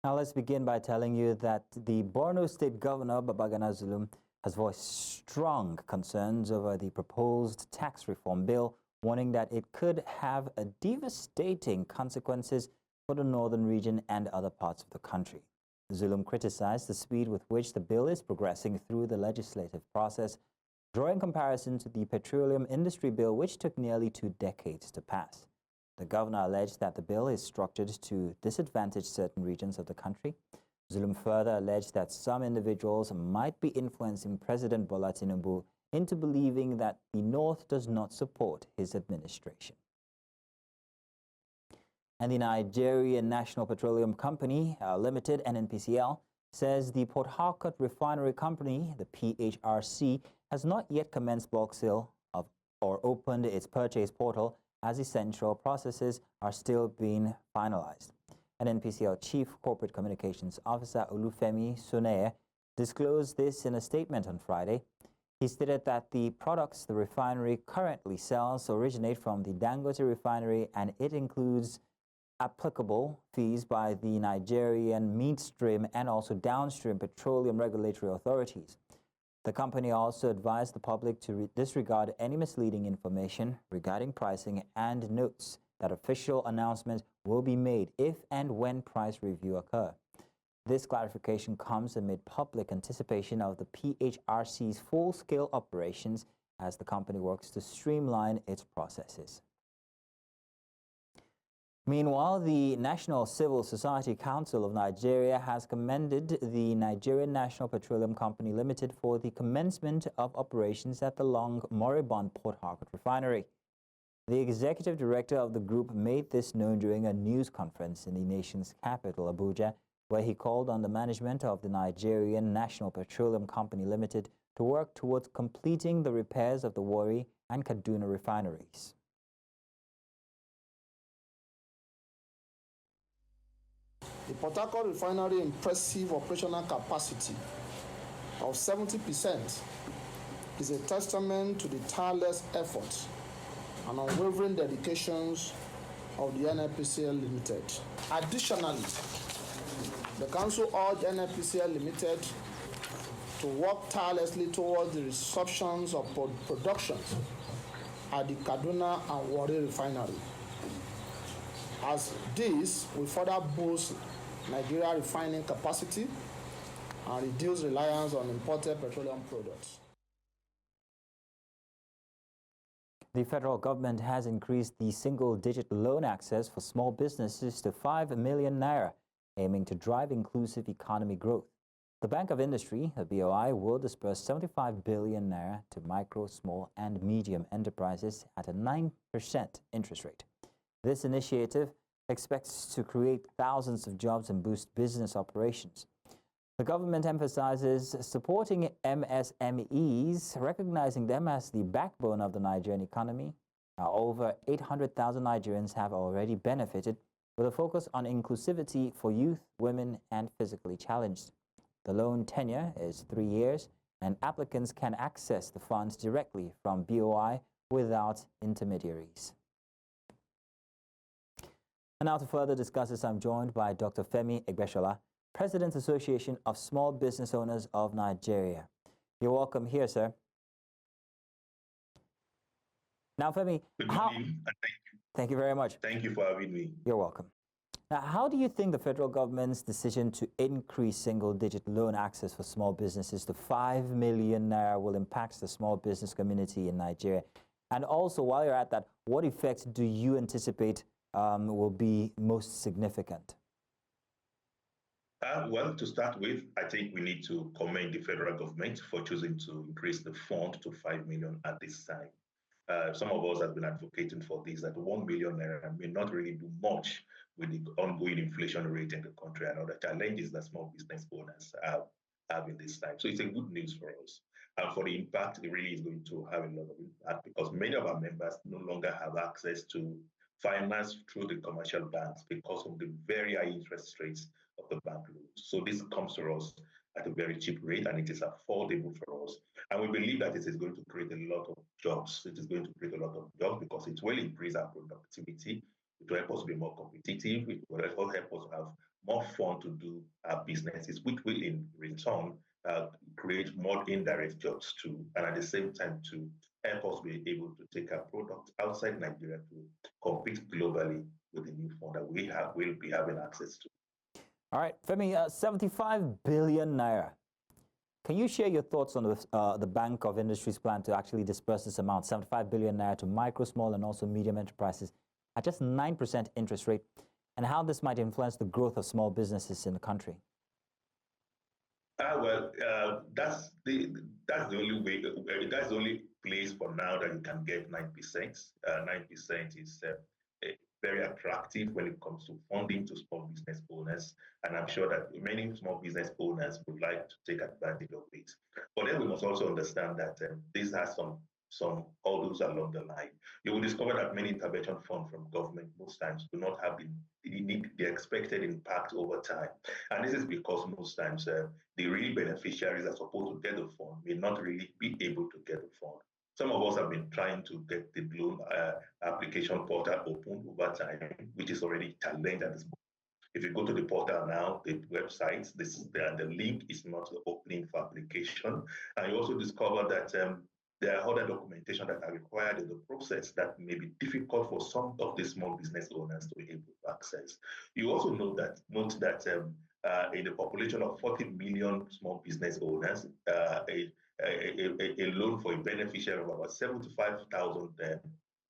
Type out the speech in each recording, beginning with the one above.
Now let's begin by telling you that the Borno State Governor, Babagana Zulum, has voiced strong concerns over the proposed tax reform bill, warning that it could have a devastating consequences for the northern region and other parts of the country. Zulum criticized the speed with which the bill is progressing through the legislative process, drawing comparison to the Petroleum Industry Bill, which took nearly 2 decades to pass. The governor alleged that the bill is structured to disadvantage certain regions of the country. Zulum further alleged that some individuals might be influencing President Bola Tinubu into believing that the North does not support his administration. And the Nigerian National Petroleum Company Limited, NNPCL, says the Port Harcourt Refinery Company, the PHRC, has not yet commenced bulk sale of or opened its purchase portal, as essential processes are still being finalized. NNPCL Chief Corporate Communications Officer Olufemi Soneye disclosed this in a statement on Friday. He stated that the products the refinery currently sells originate from the Dangote refinery, and it includes applicable fees by the Nigerian midstream and also downstream petroleum regulatory authorities. The company also advised the public to disregard any misleading information regarding pricing and notes that official announcements will be made if and when price review occur. This clarification comes amid public anticipation of the PHRC's full-scale operations as the company works to streamline its processes. Meanwhile, the National Civil Society Council of Nigeria has commended the Nigerian National Petroleum Company Limited for the commencement of operations at the long moribund Port Harcourt refinery. The executive director of the group made this known during a news conference in the nation's capital, Abuja, where he called on the management of the Nigerian National Petroleum Company Limited to work towards completing the repairs of the Warri and Kaduna refineries. The Port Harcourt refinery impressive operational capacity of 70% is a testament to the tireless efforts and unwavering dedications of the NNPCL Limited. Additionally, the Council urged NNPCL Limited to work tirelessly towards the resumptions of production at the Kaduna and Warri refinery, as this will further boost Nigeria refining capacity and reduce reliance on imported petroleum products. The federal government has increased the single-digit loan access for small businesses to 5 million naira, aiming to drive inclusive economy growth. The Bank of Industry, the BOI, will disburse 75 billion naira to micro, small, and medium enterprises at a 9% interest rate. This initiative expects to create thousands of jobs and boost business operations. The government emphasizes supporting MSMEs, recognizing them as the backbone of the Nigerian economy. Now, over 800,000 Nigerians have already benefited, with a focus on inclusivity for youth, women, and physically challenged. The loan tenure is 3 years, and applicants can access the funds directly from BOI without intermediaries. And now to further discuss this, I'm joined by Dr. Femi Egbeshola, President Association of Small Business Owners of Nigeria. You're welcome here, sir. Now, Femi, thank you very much. Thank you for having me. You're welcome. Now, how do you think the federal government's decision to increase single-digit loan access for small businesses to 5 million naira will impact the small business community in Nigeria? And also, while you're at that, what effects do you anticipate will be most significant? Well, to start with, I think we need to commend the federal government for choosing to increase the fund to 5 million at this time. Some of us have been advocating for this, that 1 billion naira may not really do much with the ongoing inflation rate in the country and other challenges that small business owners have in this time. So it's a good news for us. And for the impact, it really is going to have a lot of impact because many of our members no longer have access to finance through the commercial banks because of the very high interest rates of the bank loans. So this comes to us at a very cheap rate and it is affordable for us. And we believe that it is going to create a lot of jobs. It is going to create a lot of jobs because it will increase our productivity It will help us be more competitive. It will help us have more fun to do our businesses, which will in return create more indirect jobs too, and at the same time to help us be able to take our products outside Nigeria to compete globally with the new fund that will be having access to. All right, Femi, 75 billion naira. Can you share your thoughts on the Bank of Industry's plan to actually disperse this amount, 75 billion naira, to micro, small, and also medium enterprises at just 9% interest rate, and how this might influence the growth of small businesses in the country? That's the only way. That's the only place for now that you can get 9%. 9% is very attractive when it comes to funding to small business owners, and I'm sure that many small business owners would like to take advantage of it. But then we must also understand that this has some hurdles along the line. You will discover that many intervention funds from government most times do not have the expected impact over time. And this is because most times the real beneficiaries are supposed to get the fund may not really be able to get the fund. Some of us have been trying to get the loan application portal open over time, which is already challenged at this point. If you go to the portal now, the website, the link is not opening for application. And you also discover that there are other documentation that are required in the process that may be difficult for some of the small business owners to be able to access. You also note that in the population of 40 million small business owners, a loan for a beneficiary of about 75,000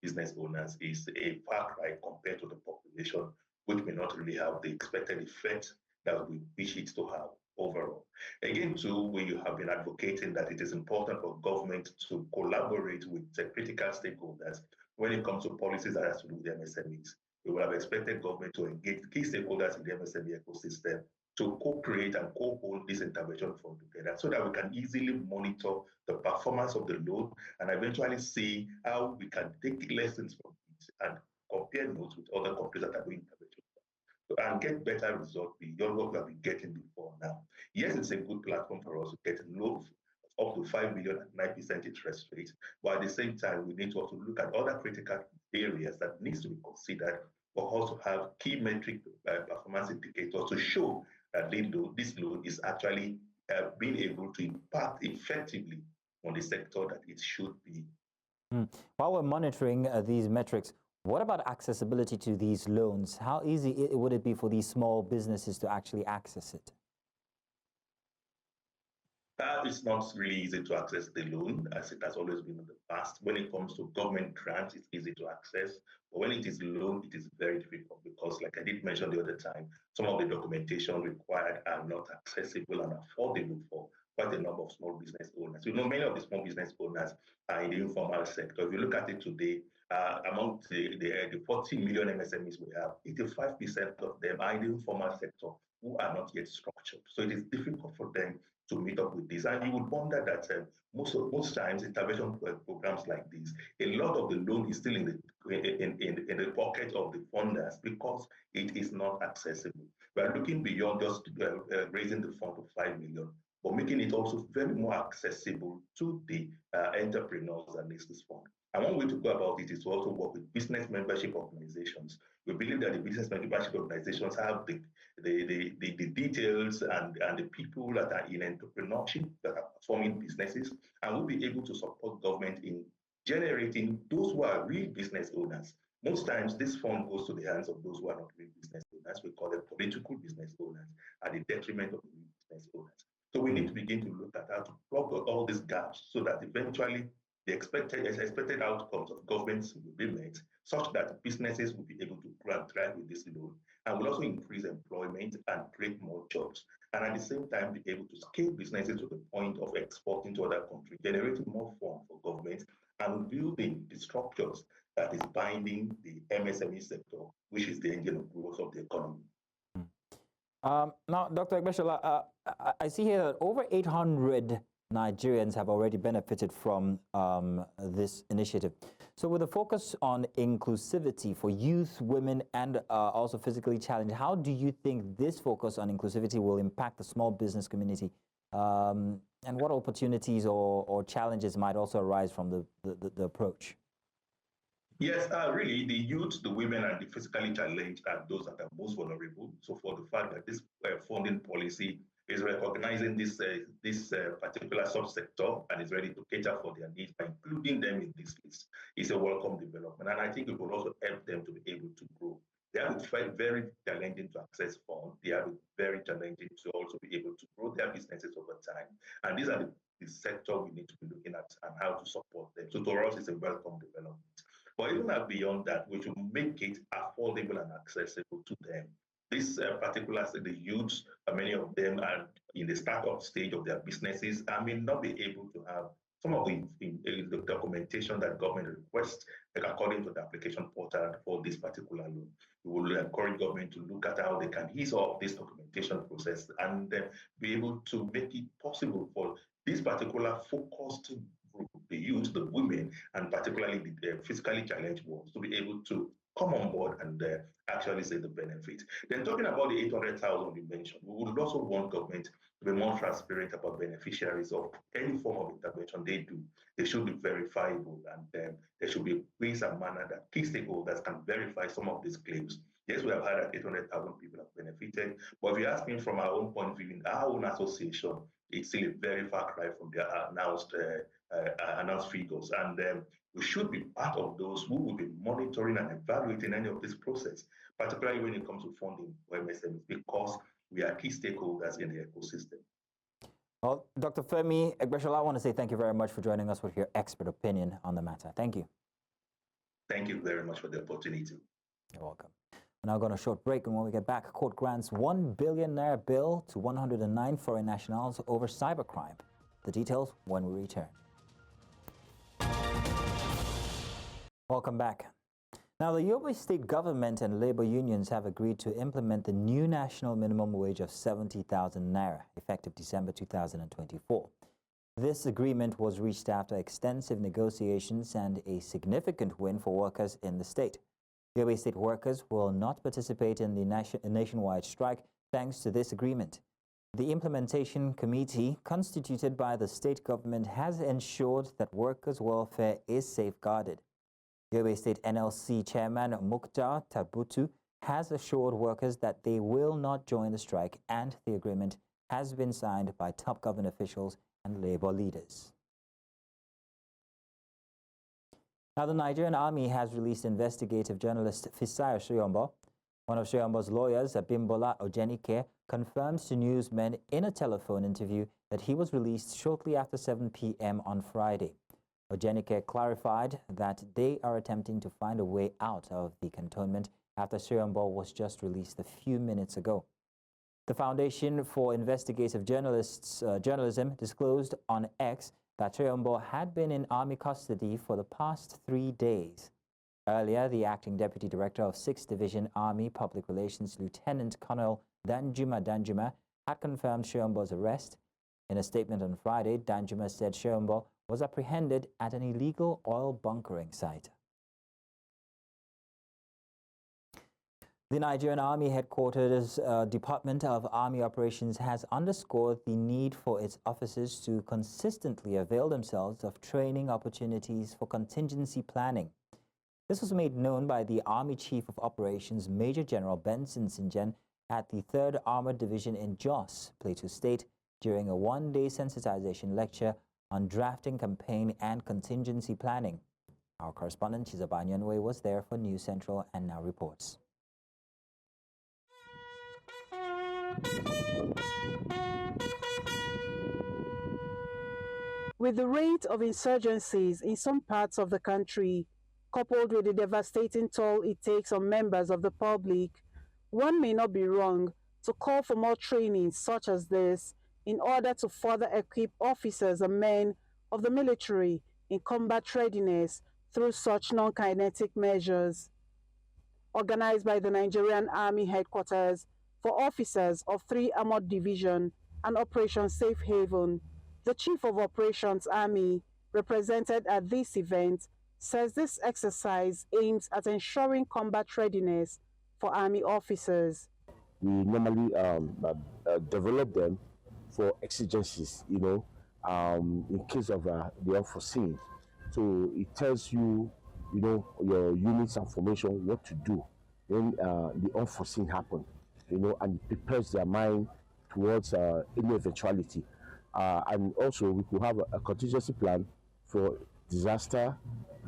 business owners is a far cry compared to the population, which may not really have the expected effect that we wish it to have overall. Again, too, we have been advocating that it is important for government to collaborate with the critical stakeholders when it comes to policies that has to do with the MSMEs. We would have expected government to engage key stakeholders in the MSME ecosystem to co-create and co-hold this intervention fund together so that we can easily monitor the performance of the loan and eventually see how we can take lessons from it and compare notes with other countries that are doing intervention and get better results beyond what we have been getting before now. Yes, it's a good platform for us to get loans up to 5 million at 9% interest rate, but at the same time, we need to also look at other critical areas that needs to be considered for us to have key metric performance indicators to show that this loan is actually being able to impact effectively on the sector that it should be. While we're monitoring these metrics, what about accessibility to these loans? How easy would it be for these small businesses to actually access it? It's not really easy to access the loan, as it has always been in the past. When it comes to government grants, it's easy to access. But when it is loan, it is very difficult because, like I did mention the other time, some of the documentation required are not accessible and affordable for quite a number of small business owners. You know, many of the small business owners are in the informal sector. If you look at it today, among the 40 million MSMEs we have, 85% of them are in the informal sector who are not yet structured. So it is difficult for them to meet up with this. And you would wonder that most times intervention programs like this, a lot of the loan is still in the pocket of the funders because it is not accessible. We are looking beyond just raising the fund to 5 million, but making it also very more accessible to the entrepreneurs that need this fund. And one way to go about it is to also work with business membership organizations. We believe that the business membership organizations have the details and the people that are in entrepreneurship that are forming businesses, and will be able to support government in generating those who are real business owners. Most times, this fund goes to the hands of those who are not real business owners. We call them political business owners at the detriment of real business owners. So we need to begin to look at how to plug all these gaps so that eventually the expected outcomes of governments will be met, such that businesses will be able to grow and thrive with this loan, and will also increase employment and create more jobs. And at the same time, be able to scale businesses to the point of exporting to other countries, generating more funds for government, and building the structures that is binding the MSME sector, which is the engine of growth of the economy. Now, Dr. Egbeshola, I see here that over 800 Nigerians have already benefited from this initiative. So with a focus on inclusivity for youth, women, and also physically challenged, how do you think this focus on inclusivity will impact the small business community? And what opportunities or challenges might also arise from the approach? Yes, really, the youth, the women, and the physically challenged are those that are most vulnerable. So, for the fact that this funding policy is recognizing this particular subsector and is ready to cater for their needs by including them in this list, is a welcome development. And I think it will also help them to be able to grow. They have it very challenging to access funds. They have it very challenging to also be able to grow their businesses over time. And these are the sector we need to be looking at and how to support them. So, to us, it's a welcome development. But even beyond that, we should make it affordable and accessible to them. This particular the youths, many of them are in the startup stage of their businesses and may not be able to have some of the documentation that government requests, like according to the application portal for this particular loan. We will encourage government to look at how they can ease off this documentation process and be able to make it possible for this particular focused group, the youth, the women, and particularly the physically challenged ones, to be able to come on board and actually see the benefit. Then talking about the 800,000 you mentioned, we would also want government to be more transparent about beneficiaries of any form of intervention they do. They should be verifiable, and there should be ways and manner that key stakeholders can verify some of these claims. Yes, we have had that 800,000 people have benefited, but if you ask me from our own point of view, in our own association, it's still a very far cry from the announced figures. And we should be part of those who will be monitoring and evaluating any of this process, particularly when it comes to funding for MSMEs, because we are key stakeholders in the ecosystem. Well, Dr. Femi Egbeshola, I want to say thank you very much for joining us with your expert opinion on the matter. Thank you. Thank you very much for the opportunity. You're welcome. We're now going to a short break, and when we get back, court grants ₦1 billion bill to 109 foreign nationals over cybercrime. The details when we return. Welcome back. Now, the Yobe state government and labor unions have agreed to implement the new national minimum wage of 70,000 naira, effective December 2024. This agreement was reached after extensive negotiations and a significant win for workers in the state. Yobe state workers will not participate in the nationwide strike thanks to this agreement. The implementation committee constituted by the state government has ensured that workers' welfare is safeguarded. Yobe State NLC Chairman Mukhtar Tabutu has assured workers that they will not join the strike, and the agreement has been signed by top government officials and labor leaders. Now, the Nigerian Army has released investigative journalist Fisayo Soyombo. One of Soyombo's lawyers, Abimbola Ojenike, confirmed to newsmen in a telephone interview that he was released shortly after 7 p.m. on Friday. Ojenike clarified that they are attempting to find a way out of the cantonment after Soyombo was just released a few minutes ago. The Foundation for Investigative Journalism disclosed on X that Soyombo had been in Army custody for the past 3 days. Earlier, the acting deputy director of 6th Division Army Public Relations, Lieutenant Colonel Danjuma, had confirmed Soyombo's arrest. In a statement on Friday, Danjuma said Soyombo was apprehended at an illegal oil bunkering site. The Nigerian Army Headquarters Department of Army Operations has underscored the need for its officers to consistently avail themselves of training opportunities for contingency planning. This was made known by the Army Chief of Operations, Major General Benson Sinjen, at the 3rd Armored Division in Jos, Plateau State, during a one-day sensitization lecture on drafting, campaign, and contingency planning. Our correspondent, Chizoba Nyanwe, was there for News Central and now reports. With the rate of insurgencies in some parts of the country, coupled with the devastating toll it takes on members of the public, one may not be wrong to call for more training such as this in order to further equip officers and men of the military in combat readiness through such non-kinetic measures. Organized by the Nigerian Army Headquarters for officers of 3 Armored Division and Operation Safe Haven, the Chief of Operations Army, represented at this event, says this exercise aims at ensuring combat readiness for Army officers. We normally develop them for exigencies, in case of the unforeseen. So it tells you your units and formation what to do when the unforeseen happen, and it prepares their mind towards any eventuality. And also we could have a contingency plan for disaster,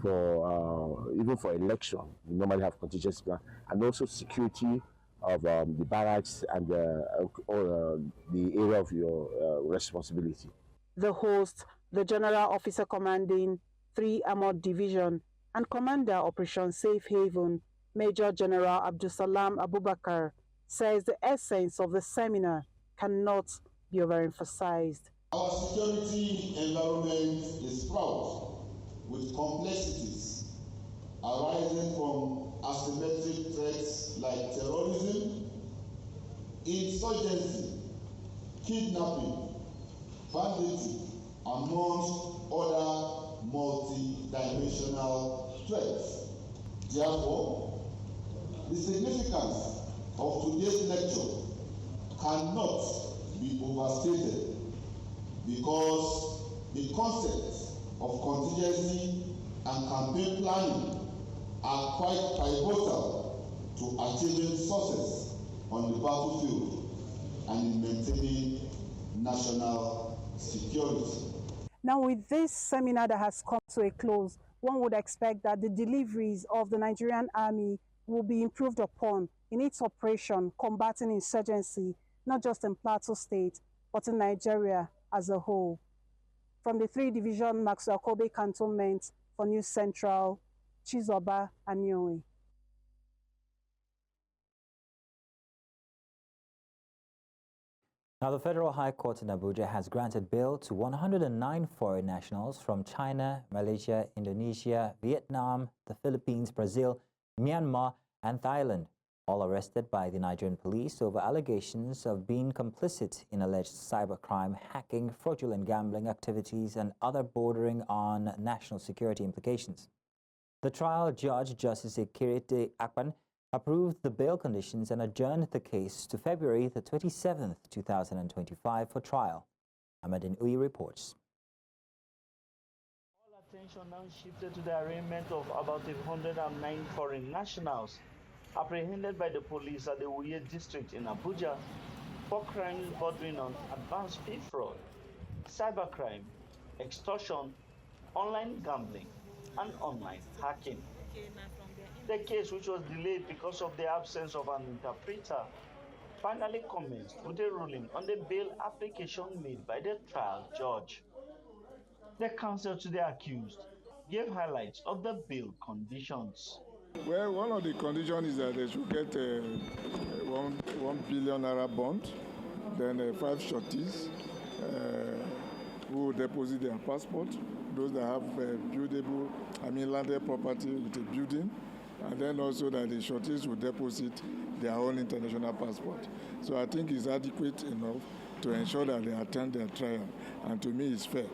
for even for election. We normally have contingency plan, and also security of the barracks and the area of your responsibility. The host, the General Officer Commanding 3 Armored Division and Commander Operation Safe Haven, Major General Abdusalam Abubakar, says the essence of the seminar cannot be overemphasized. Our security environment is fraught with complexities arising from asymmetric threats like terrorism, insurgency, kidnapping, banditry, amongst other multi-dimensional threats. Therefore, the significance of today's lecture cannot be overstated because the concepts of contingency and campaign planning are quite pivotal to achieving success on the battlefield and in maintaining national security. Now, with this seminar that has come to a close, one would expect that the deliveries of the Nigerian Army will be improved upon in its operation combating insurgency, not just in Plateau State, but in Nigeria as a whole. From the 3-Division Maxwell Kobe Cantonment for News Central, Chizoba Anyoe. Now, the Federal High Court in Abuja has granted bail to 109 foreign nationals from China, Malaysia, Indonesia, Vietnam, the Philippines, Brazil, Myanmar, and Thailand, all arrested by the Nigerian police over allegations of being complicit in alleged cybercrime, hacking, fraudulent gambling activities, and other bordering on national security implications. The trial judge, Justice Ekirite Akpan, approved the bail conditions and adjourned the case to February the 27th, 2025 for trial. Ahmadin Uyi reports. All attention now shifted to the arraignment of about 109 foreign nationals apprehended by the police at the Uye district in Abuja for crimes bordering on advanced fee fraud, cybercrime, extortion, online gambling, and online hacking. The case, which was delayed because of the absence of an interpreter, finally commenced with a ruling on the bail application made by the trial judge. The counsel to the accused gave highlights of the bail conditions. Well, one of the conditions is that they should get a 1 billion naira bond, then 5 shorties who will deposit their passport, those that have landed property with a building, and then also that the shorties will deposit their own international passport. So I think it's adequate enough to ensure that they attend their trial, and to me it's fair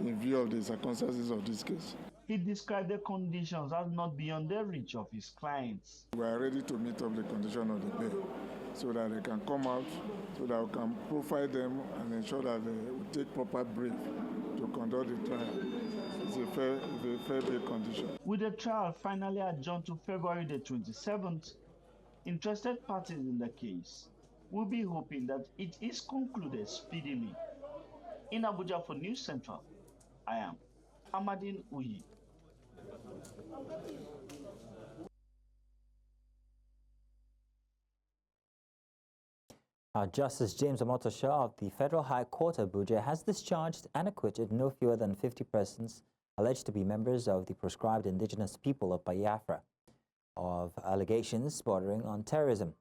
in view of the circumstances of this case. He described the conditions as not beyond the reach of his clients. We are ready to meet up the condition of the bail so that they can come out, so that we can profile them and ensure that they will take proper brief to conduct the trial. It's a fair bail condition. With the trial finally adjourned to February the 27th, interested parties in the case will be hoping that it is concluded speedily. In Abuja for News Central, I am Ahmadin Uyi. Justice James Omotosho of the Federal High Court Abuja has discharged and acquitted no fewer than 50 persons alleged to be members of the proscribed indigenous people of Biafra of allegations bordering on terrorism.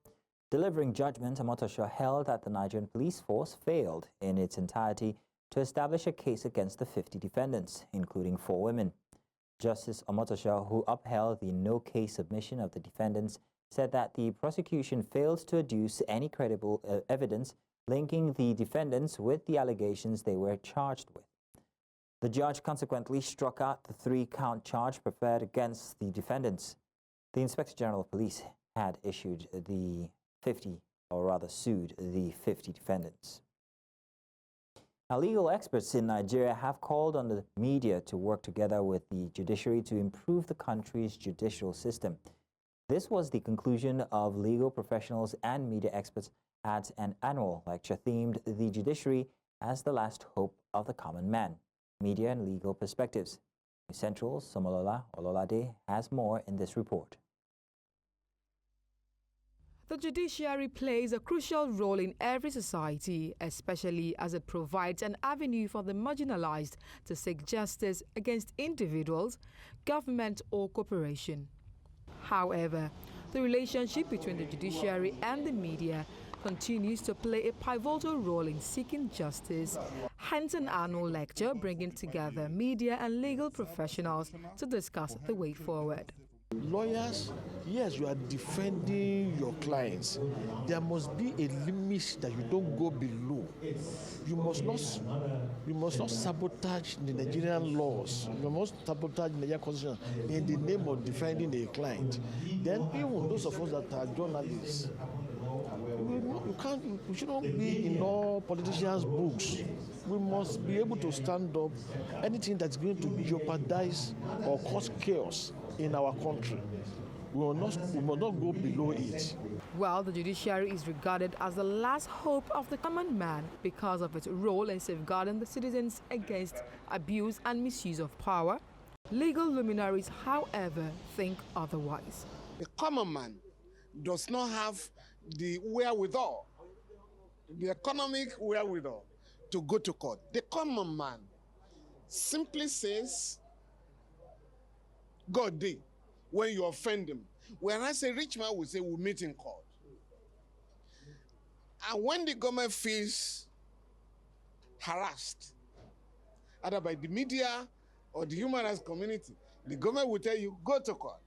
Delivering judgment, Omotosho held that the Nigerian police force failed in its entirety to establish a case against the 50 defendants, including 4 women. Justice Omotosho, who upheld the no-case submission of the defendants, said that the prosecution failed to adduce any credible evidence linking the defendants with the allegations they were charged with. The judge consequently struck out the 3-count charge preferred against the defendants. The Inspector General of Police had sued the 50 defendants. Now, legal experts in Nigeria have called on the media to work together with the judiciary to improve the country's judicial system. This was the conclusion of legal professionals and media experts at an annual lecture themed "The Judiciary as the Last Hope of the Common Man: Media and Legal Perspectives." Central's Somolola Ololade has more in this report. The judiciary plays a crucial role in every society, especially as it provides an avenue for the marginalized to seek justice against individuals, government or corporation. However, the relationship between the judiciary and the media continues to play a pivotal role in seeking justice, hence an annual lecture bringing together media and legal professionals to discuss the way forward. Lawyers, yes, you are defending your clients. There must be a limit that you don't go below. You must not sabotage the Nigerian laws. You must sabotage the Nigerian constitution in the name of defending a client. Then even those of us that are journalists, we shouldn't be in all politicians' books. We must be able to stand up anything that's going to jeopardize or cause chaos in our country. We must not go below it. While the judiciary is regarded as the last hope of the common man because of its role in safeguarding the citizens against abuse and misuse of power, legal luminaries, however, think otherwise. The common man does not have the wherewithal, the economic wherewithal to go to court. The common man simply says, God did when you offend him. Whereas a rich man will say, we'll meet in court. And when the government feels harassed, either by the media or the human rights community, the government will tell you, go to court.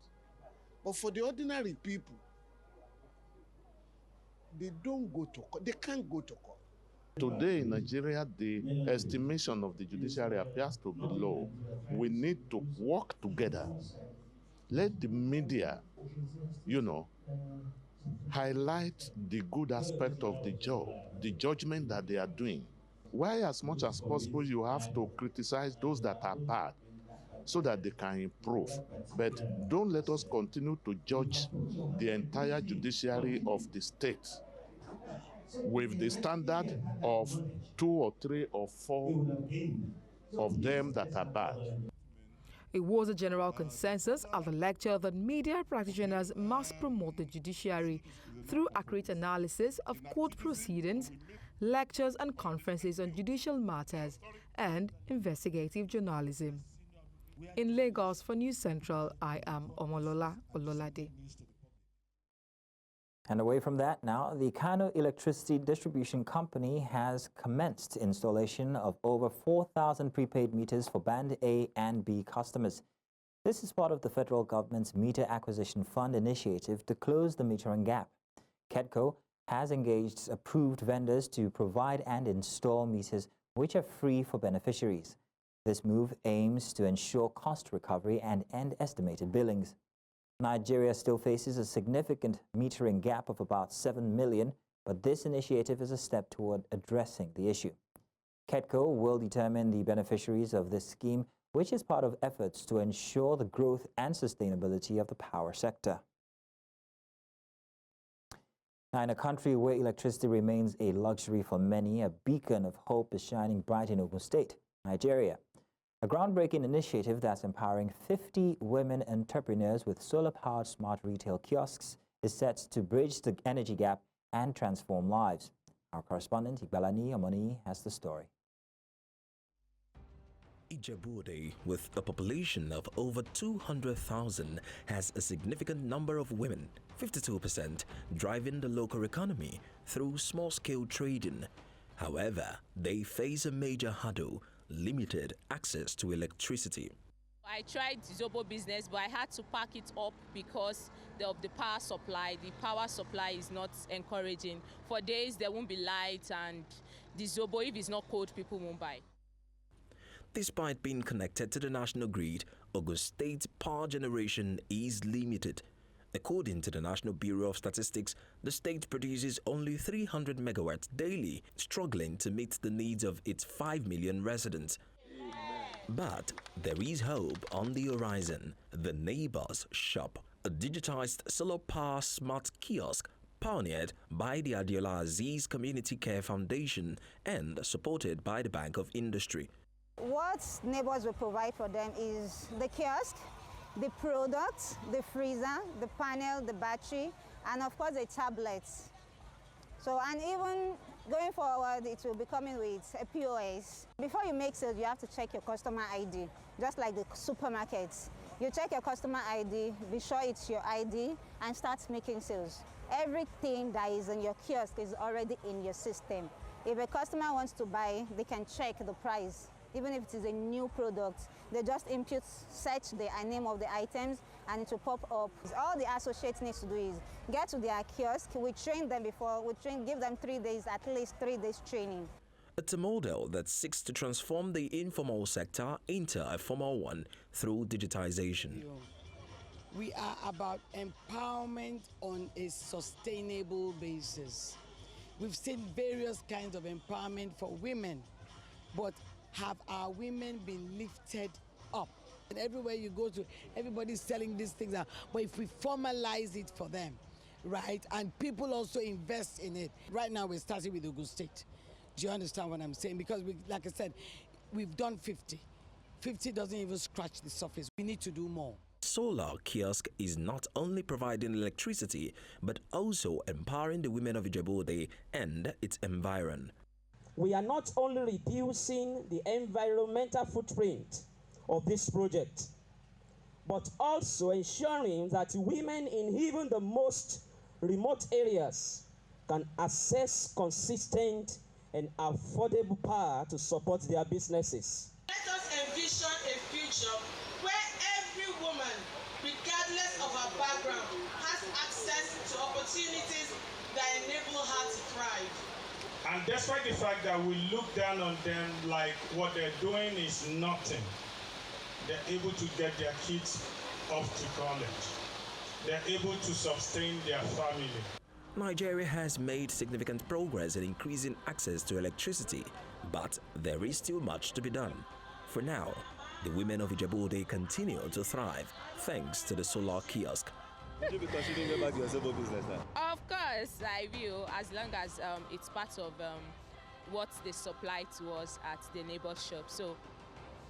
But for the ordinary people, they don't go to court. They can't go to court. Today in Nigeria, the estimation of the judiciary appears to be low. We need to work together. Let the media, highlight the good aspect of the job, the judgment that they are doing. Why, as much as possible, you have to criticize those that are bad so that they can improve. But don't let us continue to judge the entire judiciary of the state with the standard of 2 or 3 or 4 of them that are bad. It was a general consensus at the lecture that media practitioners must promote the judiciary through accurate analysis of court proceedings, lectures and conferences on judicial matters, and investigative journalism. In Lagos for News Central, I am Omolola Ololade. And away from that now, the Kano Electricity Distribution Company has commenced installation of over 4,000 prepaid meters for Band A and B customers. This is part of the federal government's Meter Acquisition Fund initiative to close the metering gap. KEDCO has engaged approved vendors to provide and install meters which are free for beneficiaries. This move aims to ensure cost recovery and end estimated billings. Nigeria still faces a significant metering gap of about 7 million, but this initiative is a step toward addressing the issue. KEDCO will determine the beneficiaries of this scheme, which is part of efforts to ensure the growth and sustainability of the power sector. Now, in a country where electricity remains a luxury for many, a beacon of hope is shining bright in Ogun State, Nigeria. A groundbreaking initiative that's empowering 50 women entrepreneurs with solar-powered smart retail kiosks is set to bridge the energy gap and transform lives. Our correspondent, Igbalani Omoni, has the story. Ijebu-Ode, with a population of over 200,000, has a significant number of women, 52%, driving the local economy through small-scale trading. However, they face a major hurdle: limited access to electricity. I tried Zobo business, but I had to pack it up because of the power supply. The power supply is not encouraging. For days, there won't be light, and the Zobo, if it's not cold, people won't buy. Despite being connected to the national grid, Ogun State's power generation is limited. According to the National Bureau of Statistics, the state produces only 300 megawatts daily, struggling to meet the needs of its 5 million residents. But there is hope on the horizon. The Neighbors Shop, a digitized solar power smart kiosk pioneered by the Adiola Aziz Community Care Foundation and supported by the Bank of Industry. What Neighbors will provide for them is the kiosk, the products, the freezer, the panel, the battery, and of course the tablets. So, and even going forward, it will be coming with a POS. Before you make sales, you have to check your customer ID, just like the supermarkets. You check your customer ID, be sure it's your ID, and start making sales. Everything that is in your kiosk is already in your system. If a customer wants to buy, they can check the price. Even if it is a new product, they just input, search the name of the items, and it will pop up. All the associates need to do is get to their kiosk. We train them before, give them 3 days, at least 3 days training. It's a model that seeks to transform the informal sector into a formal one through digitization. We are about empowerment on a sustainable basis. We've seen various kinds of empowerment for women, but have our women been lifted up? And everywhere you go to, everybody's selling these things out. But if we formalize it for them, right, and people also invest in it. Right now we're starting with Ogun State. Do you understand what I'm saying? Because, like I said, we've done 50. 50 doesn't even scratch the surface. We need to do more. Solar Kiosk is not only providing electricity, but also empowering the women of Ijebu-Ode and its environment. We are not only reducing the environmental footprint of this project, but also ensuring that women in even the most remote areas can access consistent and affordable power to support their businesses. Let us envision a future where every woman, regardless of her background, has access to opportunities that enable her to thrive. And despite the fact that we look down on them like what they're doing is nothing, they're able to get their kids off to college. They're able to sustain their family. Nigeria has made significant progress in increasing access to electricity, but there is still much to be done. For now, the women of Ijebu-Ode continue to thrive thanks to the solar kiosk. Would you be considering going back to your civil business now? Of course, I will, as long as it's part of what they supply to us at the neighbor shop. So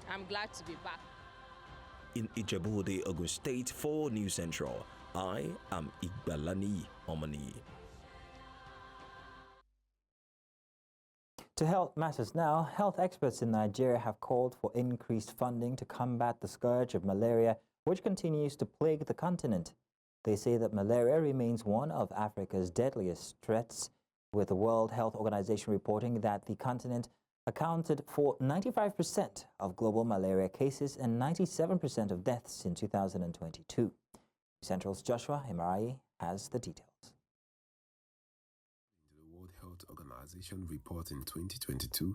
I'm glad to be back. In Ijebu-Ode, Ogun State, for News Central, I am Igbalani Omani. To health matters now, health experts in Nigeria have called for increased funding to combat the scourge of malaria, which continues to plague the continent. They say that malaria remains one of Africa's deadliest threats, with the World Health Organization reporting that the continent accounted for 95% of global malaria cases and 97% of deaths in 2022. Central's Joshua Himarayi has the details. In the World Health Organization report in 2022,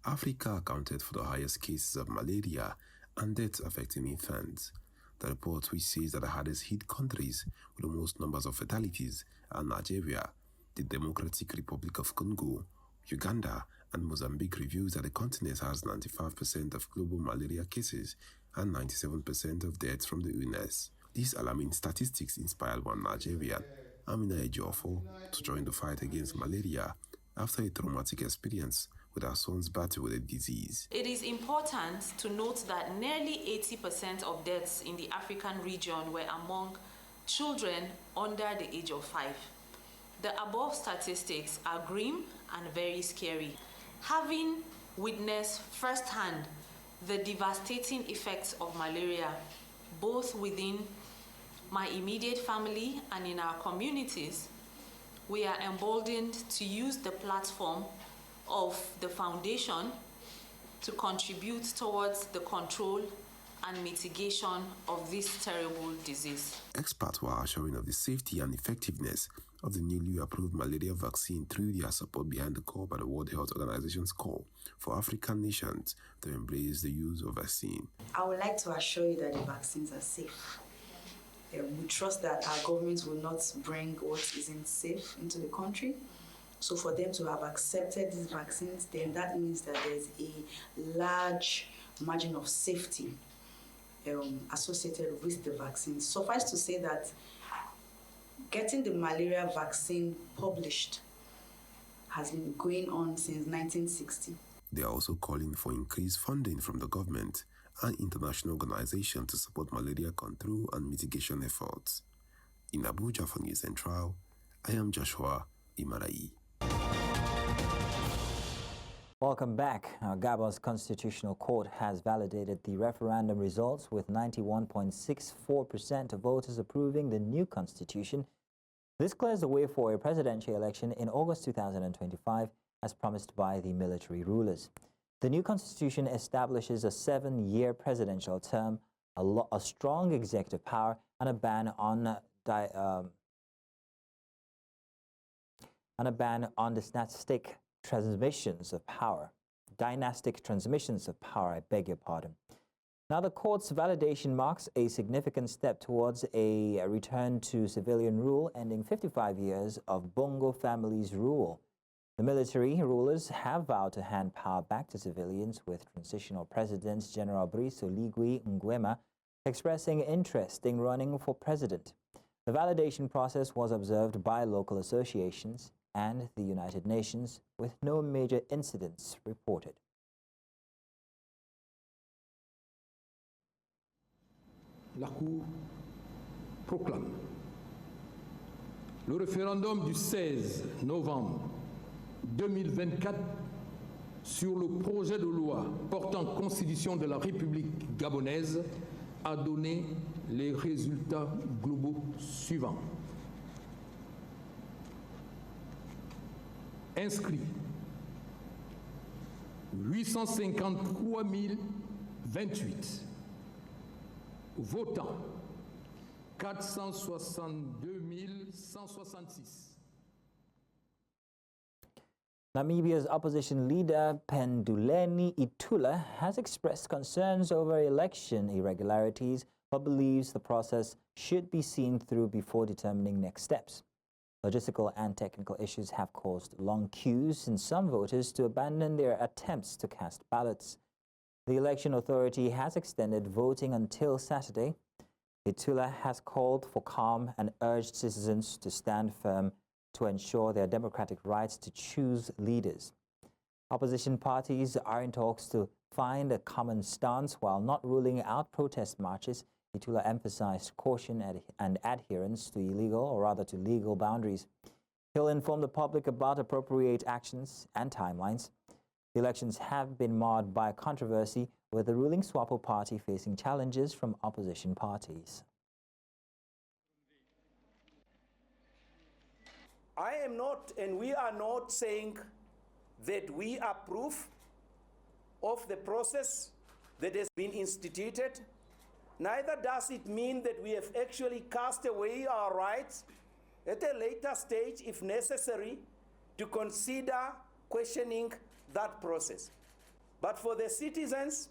Africa accounted for the highest cases of malaria and deaths affecting infants. The report, which says that the hardest hit countries with the most numbers of fatalities are Nigeria, the Democratic Republic of Congo, Uganda, and Mozambique, reveals that the continent has 95% of global malaria cases and 97% of deaths from the illness. These alarming statistics inspired one Nigerian, Amina Ejiofor, to join the fight against malaria after a traumatic experience with her son's battle with the disease. It is important to note that nearly 80% of deaths in the African region were among children under the age of 5. The above statistics are grim and very scary. Having witnessed firsthand the devastating effects of malaria, both within my immediate family and in our communities, we are emboldened to use the platform of the foundation to contribute towards the control and mitigation of this terrible disease. Experts were assuring of the safety and effectiveness of the newly approved malaria vaccine through their support behind the call by the World Health Organization's call for African nations to embrace the use of vaccine. I would like to assure you that the vaccines are safe. We trust that our government will not bring what isn't safe into the country. So for them to have accepted these vaccines, then that means that there's a large margin of safety associated with the vaccine. Suffice to say that getting the malaria vaccine published has been going on since 1960. They are also calling for increased funding from the government and international organizations to support malaria control and mitigation efforts. In Abuja for News Central, I am Joshua Imarai. Welcome back. Gabon's Constitutional Court has validated the referendum results with 91.64% of voters approving the new constitution. This clears the way for a presidential election in August 2025, as promised by the military rulers. The new constitution establishes a 7-year presidential term, a strong executive power, and a ban on dynastic transmissions of power. I beg your pardon. Now, the court's validation marks a significant step towards a return to civilian rule, ending 55 years of Bongo family's rule. The military rulers have vowed to hand power back to civilians, with transitional President General Brice Oligui Nguema expressing interest in running for president. The validation process was observed by local associations and the United Nations, with no major incidents reported. La Cour proclame le référendum du 16 novembre 2024 sur le projet de loi portant constitution de la République gabonaise a donné les résultats globaux suivants. Inscrits 853 028. Votants 462 166. Namibia's opposition leader Penduleni Itula has expressed concerns over election irregularities, but believes the process should be seen through before determining next steps. Logistical and technical issues have caused long queues and some voters to abandon their attempts to cast ballots. The election authority has extended voting until Saturday. Itula has called for calm and urged citizens to stand firm to ensure their democratic rights to choose leaders. Opposition parties are in talks to find a common stance while not ruling out protest marches. Itula emphasized caution and adherence to legal boundaries. He'll inform the public about appropriate actions and timelines. The elections have been marred by controversy, with the ruling SWAPO party facing challenges from opposition parties. I am not, and we are not saying that we approve of the process that has been instituted. Neither does it mean that we have actually cast away our rights at a later stage, if necessary, to consider questioning that process. But for the citizens,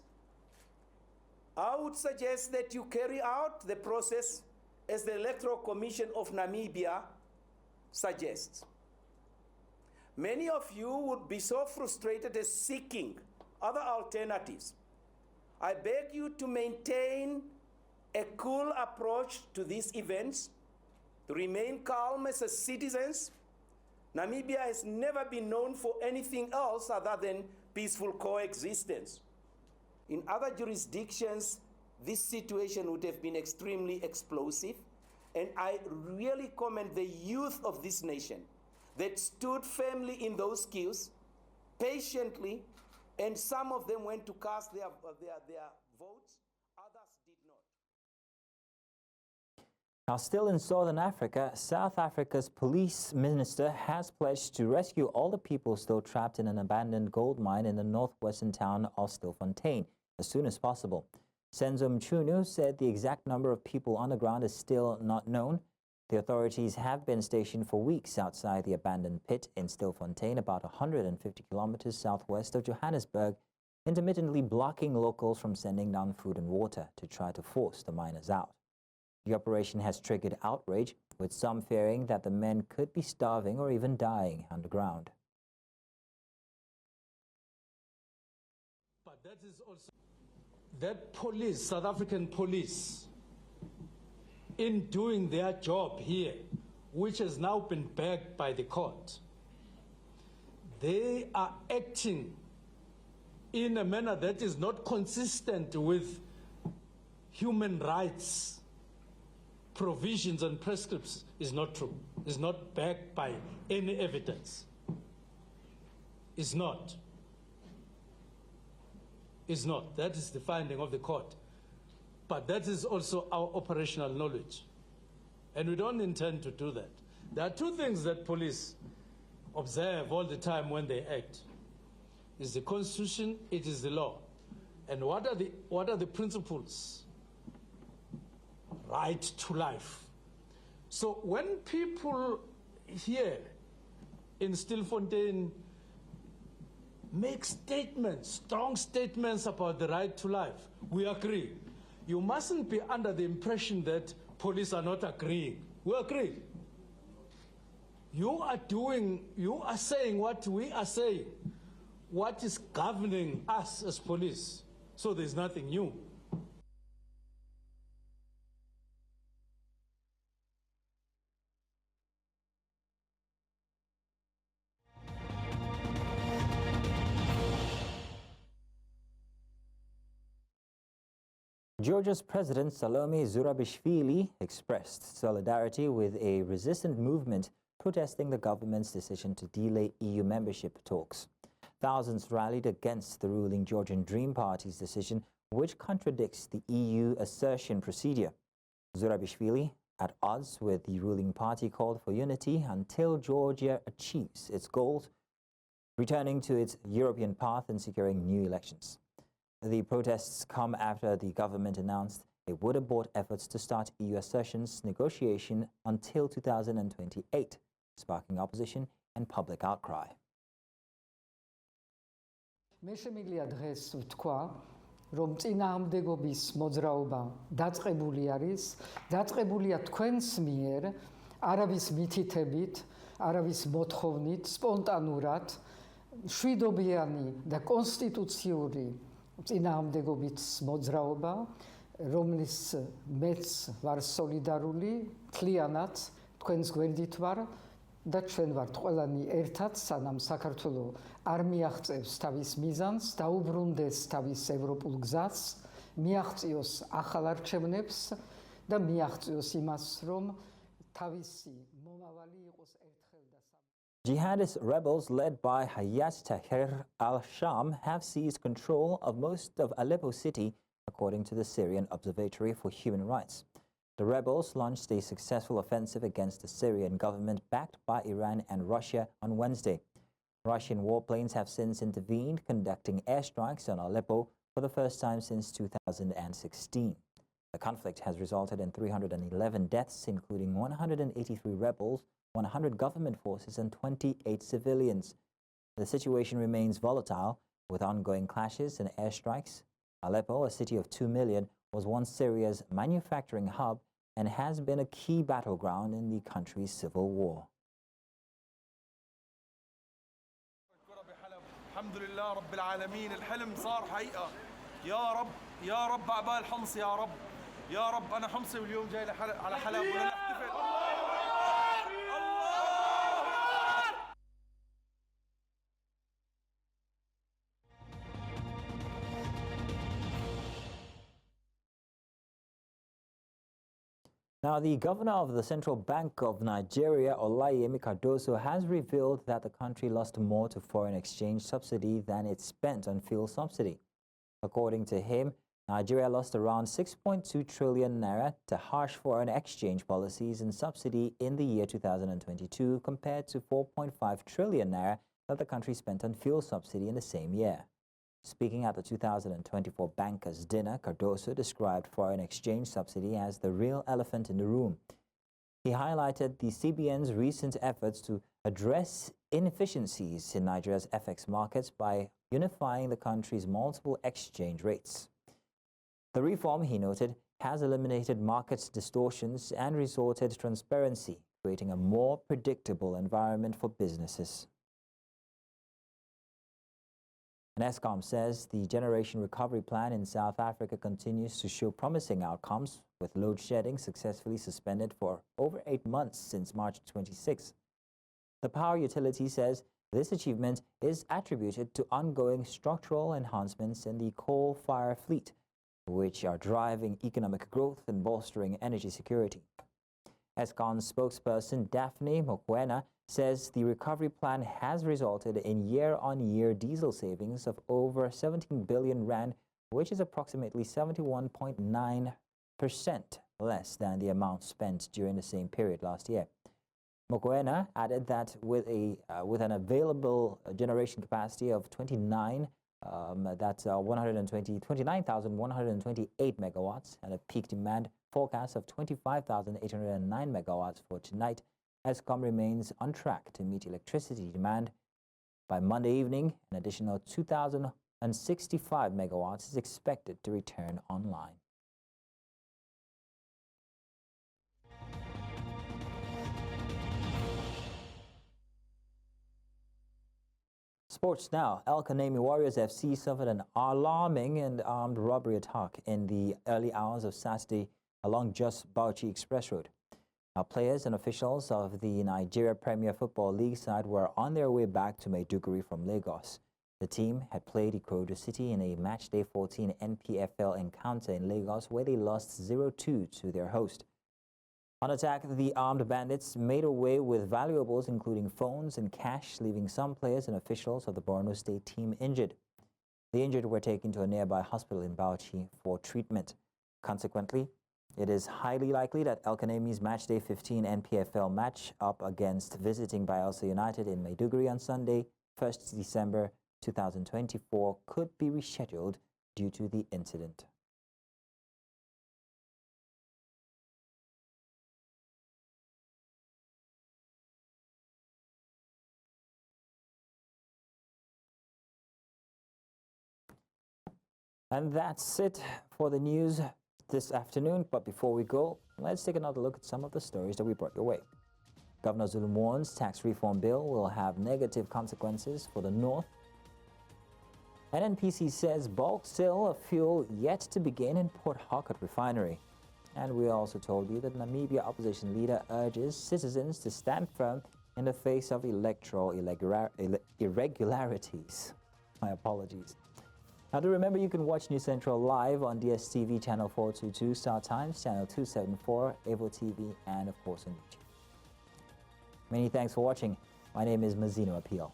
I would suggest that you carry out the process as the Electoral Commission of Namibia suggests. Many of you would be so frustrated as seeking other alternatives. I beg you to maintain a cool approach to these events, to remain calm as citizens. Namibia has never been known for anything else other than peaceful coexistence. In other jurisdictions, this situation would have been extremely explosive, and I really commend the youth of this nation that stood firmly in those queues, patiently, and some of them went to cast their votes, others did not. Now, still in Southern Africa, South Africa's police minister has pledged to rescue all the people still trapped in an abandoned gold mine in the northwestern town of Stilfontein as soon as possible. Senzo Mchunu said the exact number of people underground is still not known. The authorities have been stationed for weeks outside the abandoned pit in Stilfontein, about 150 kilometers southwest of Johannesburg, intermittently blocking locals from sending down food and water to try to force the miners out. The operation has triggered outrage, with some fearing that the men could be starving or even dying underground. But that is also that police, South African police, in doing their job here, which has now been backed by the court, they are acting in a manner that is not consistent with human rights provisions and prescriptions. Is not true. Is not backed by any evidence. Is not. Is not. That is the finding of the court. But that is also our operational knowledge. And we don't intend to do that. There are two things that police observe all the time when they act. It's the Constitution, it is the law. And what are the principles? Right to life. So when people here in Stilfontein make statements, strong statements about the right to life, we agree. You mustn't be under the impression that police are not agreeing. We agree. You are saying what we are saying, what is governing us as police. So there's nothing new. Georgia's President Salome Zurabishvili expressed solidarity with a resistant movement protesting the government's decision to delay EU membership talks. Thousands rallied against the ruling Georgian Dream Party's decision, which contradicts the EU accession procedure. Zurabishvili, at odds with the ruling party, called for unity until Georgia achieves its goals, returning to its European path and securing new elections. The protests come after the government announced it would abort efforts to start EU accessions negotiation until 2028, sparking opposition and public outcry. მე შემიძლია დღეს ვთქვა, რომ წინააღმდეგობის მოძრაობა დაწყებული არის, დაწყებულია თქვენს მიერ, არავის მითითებით, არავის მოთხოვნით, სპონტანურად, შვიდობიანი და კონსტიტუციური წინააღმდეგობის მოძრაობა, რომლის მეც ვარ სოლიდარული, მთლიანად თქვენს გვერდით ვარ და ჩვენ ვართ ყველანი ერთად, სანამ საქართველოს არ მიაღწევს თავის მიზანს, დაუბრუნდეს თავის ევროპულ გზას, მიაღწიოს ახალ არჩევნებს და მიაღწიოს იმას, რომ თავისი მომავალი იყოს ერთხელ და Jihadist rebels led by Hayat Tahrir al-Sham have seized control of most of Aleppo city, according to the Syrian Observatory for Human Rights. The rebels launched a successful offensive against the Syrian government backed by Iran and Russia on Wednesday. Russian warplanes have since intervened, conducting airstrikes on Aleppo for the first time since 2016. The conflict has resulted in 311 deaths, including 183 rebels, 100 government forces and 28 civilians. The situation remains volatile, with ongoing clashes and airstrikes. Aleppo, a city of 2 million, was once Syria's manufacturing hub and has been a key battleground in the country's civil war. الحمد لله رب العالمين الحلم صار حقيقة يا رب يا رب عبال حمص يا رب يا رب أنا حمصي واليوم جاي على حلب ونحتفل Now, the governor of the Central Bank of Nigeria, Olayemi Cardoso, has revealed that the country lost more to foreign exchange subsidy than it spent on fuel subsidy. According to him, Nigeria lost around 6.2 trillion naira to harsh foreign exchange policies and subsidy in the year 2022, compared to 4.5 trillion naira that the country spent on fuel subsidy in the same year. Speaking at the 2024 Bankers' Dinner, Cardoso described foreign exchange subsidy as the real elephant in the room. He highlighted the CBN's recent efforts to address inefficiencies in Nigeria's FX markets by unifying the country's multiple exchange rates. The reform, he noted, has eliminated market distortions and resorted to transparency, creating a more predictable environment for businesses. And Eskom says the generation recovery plan in South Africa continues to show promising outcomes, with load shedding successfully suspended for over 8 months since March 26. The power utility says this achievement is attributed to ongoing structural enhancements in the coal-fired fleet, which are driving economic growth and bolstering energy security. Eskom's spokesperson Daphne Mokoena says the recovery plan has resulted in year-on-year diesel savings of over 17 billion rand, which is approximately 71.9% less than the amount spent during the same period last year. Mokoena added that with an available generation capacity of 29,128 megawatts and a peak demand forecast of 25,809 megawatts for tonight, Eskom remains on track to meet electricity demand. By Monday evening, an additional 2,065 megawatts is expected to return online. Sports now. El Kanemi Warriors FC suffered an alarming and armed robbery attack in the early hours of Saturday along Jos Bauchi Express Road. Our players and officials of the Nigeria Premier Football League side were on their way back to Maiduguri from Lagos. The team had played Ikorodu City in a Matchday 14 NPFL encounter in Lagos where they lost 0-2 to their host. On attack, the armed bandits made away with valuables including phones and cash, leaving some players and officials of the Borno State team injured. The injured were taken to a nearby hospital in Bauchi for treatment. Consequently, it is highly likely that El Kanemi's Matchday 15 NPFL match up against visiting Bayelsa United in Maiduguri on Sunday, 1st December 2024, could be rescheduled due to the incident. And that's it for the news this afternoon. But before we go, let's take another look at some of the stories that we brought your way. Governor Zulum warns tax reform bill will have negative consequences for the North. NNPC says bulk sale of fuel yet to begin in Port Harcourt refinery. And we also told you that Namibia opposition leader urges citizens to stand firm in the face of electoral irregularities. My apologies. Now, do remember you can watch News Central live on DSTV channel 422, Star Times channel 274, Evo TV, and of course on YouTube. Many thanks for watching. My name is Mazino Appeal.